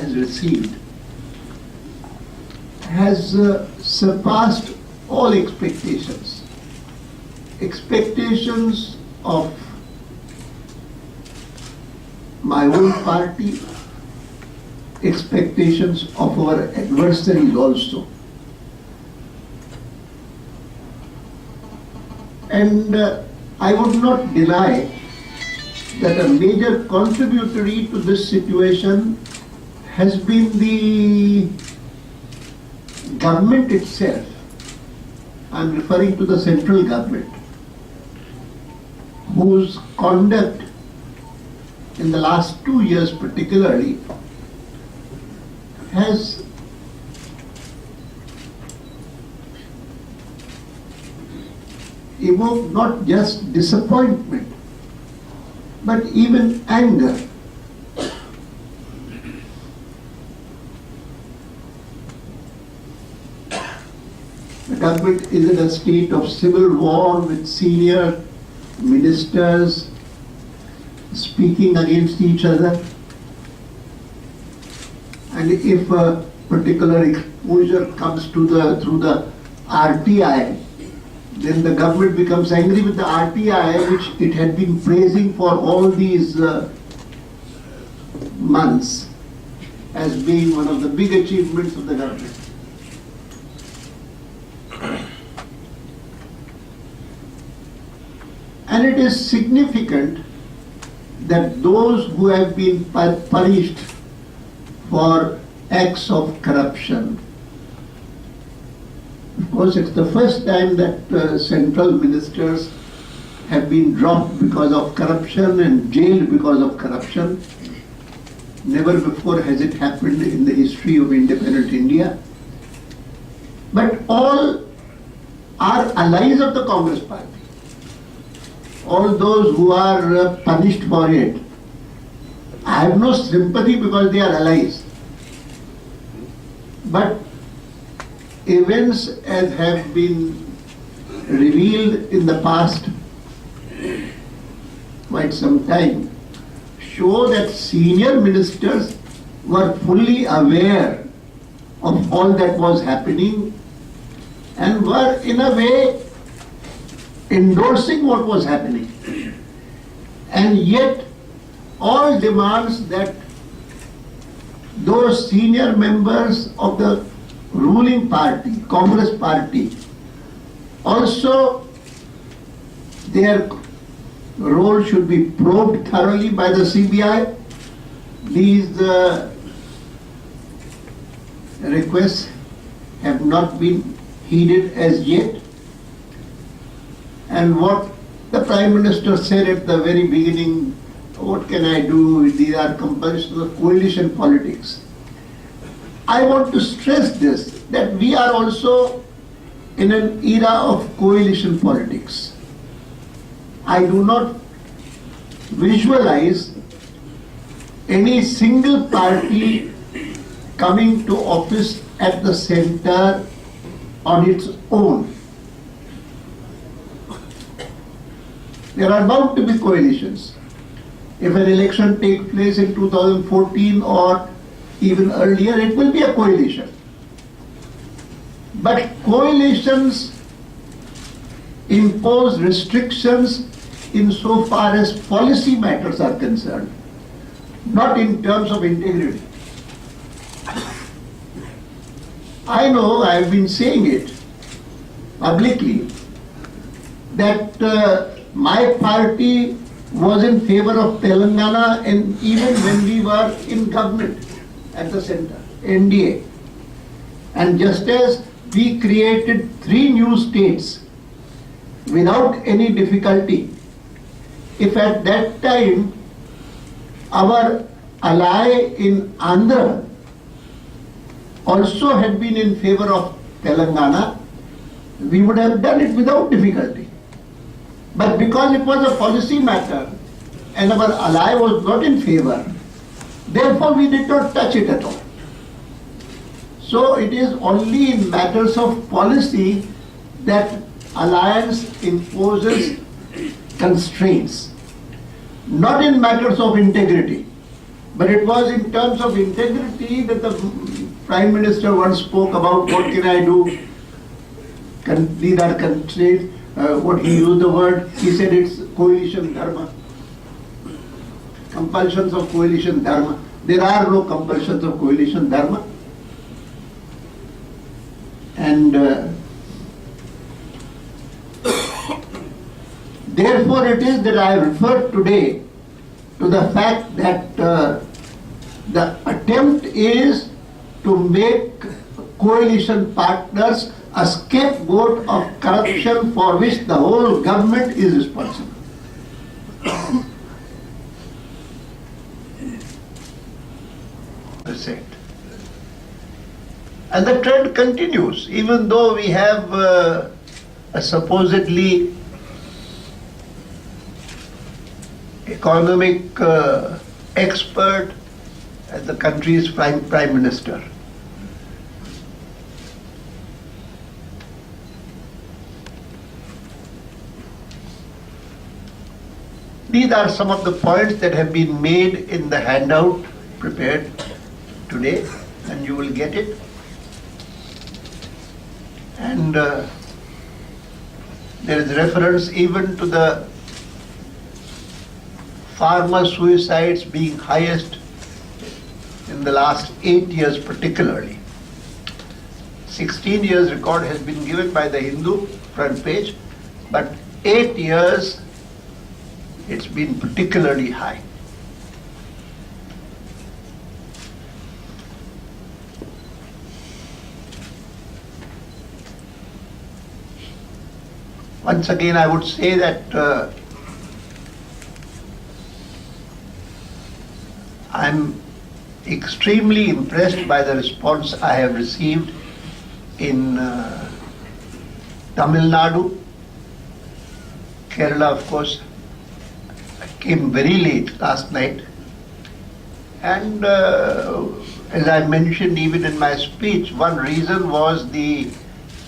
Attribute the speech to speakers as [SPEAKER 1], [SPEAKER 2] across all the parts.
[SPEAKER 1] has received has surpassed all expectations. Expectations of my own party, expectations of our adversaries also. And I would not deny that a major contributory to this situation has been the government itself. I'm referring to the central government, whose conduct in the last 2 years particularly has evoked not just disappointment, but even anger. The government is in a state of civil war with senior ministers speaking against each other. And if a particular exposure comes to through the RTI, then the government becomes angry with the RTI, which it had been praising for all these months as being one of the big achievements of the government. And it is significant that those who have been punished for acts of corruption, of course it's the first time that central ministers have been dropped because of corruption and jailed because of corruption. Never before has it happened in the history of independent India. But all are allies of the Congress party. All those who are punished for it, I have no sympathy because they are allies. But events as have been revealed in the past quite some time show that senior ministers were fully aware of all that was happening and were in a way endorsing what was happening. And yet all demands that those senior members of the ruling party, Congress party, also their role should be probed thoroughly by the CBI. These requests have not been heeded as yet. And what the Prime Minister said at the very beginning, what can I do? These are comparisons of coalition politics. I want to stress this, that we are also in an era of coalition politics. I do not visualize any single party coming to office at the center on its own. There are bound to be coalitions. If an election takes place in 2014 or even earlier, it will be a coalition. But coalitions impose restrictions insofar as policy matters are concerned, not in terms of integrity. I know, I have been saying it publicly, that my party was in favor of Telangana, and even when we were in government at the center, NDA. And just as we created 3 new states without any difficulty, if at that time our ally in Andhra also had been in favor of Telangana, we would have done it without difficulty. But because it was a policy matter and our ally was not in favor, therefore we did not touch it at all. So it is only in matters of policy that alliance imposes constraints, not in matters of integrity. But it was in terms of integrity that the Prime Minister once spoke about what can I do? These are constraints. What he used the word, he said it's coalition dharma. Compulsions of coalition dharma. There are no compulsions of coalition dharma. And therefore it is that I referred today to the fact that the attempt is to make coalition partners a scapegoat of corruption for which the whole government is responsible. And the trend continues, even though we have a supposedly economic expert as the country's prime minister. These are some of the points that have been made in the handout prepared today, and you will get it. And there is reference even to the farmer suicides being highest in the last 8 years particularly. 16 years record has been given by the Hindu front page, but 8 years it's been particularly high. Once again, I would say that I'm extremely impressed by the response I have received in Tamil Nadu. Kerala, of course, I came very late last night. And as I mentioned even in my speech, one reason was the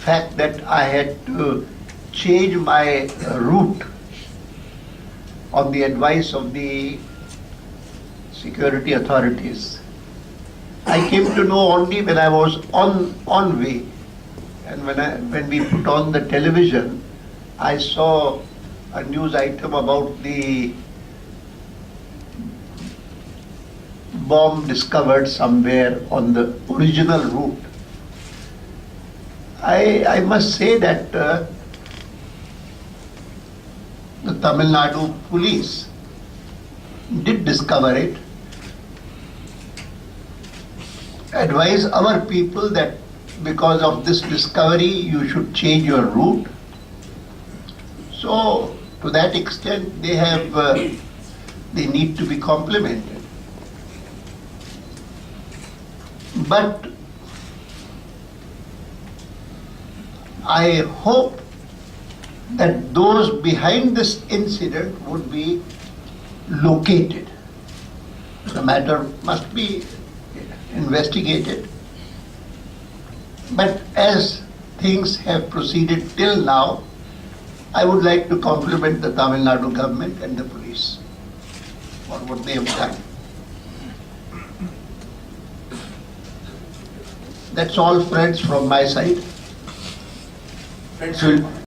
[SPEAKER 1] fact that I had to change my route on the advice of the security authorities. I came to know only when I was on way, and when we put on the television, I saw a news item about the bomb discovered somewhere on the original route. I must say that the Tamil Nadu police did discover it, advise our people that because of this discovery you should change your route. So to that extent they have they need to be complimented. But I hope that those behind this incident would be located. The matter must be investigated. But as things have proceeded till now, I would like to compliment the Tamil Nadu government and the police for what they have done. That's all, friends, from my side. Friends will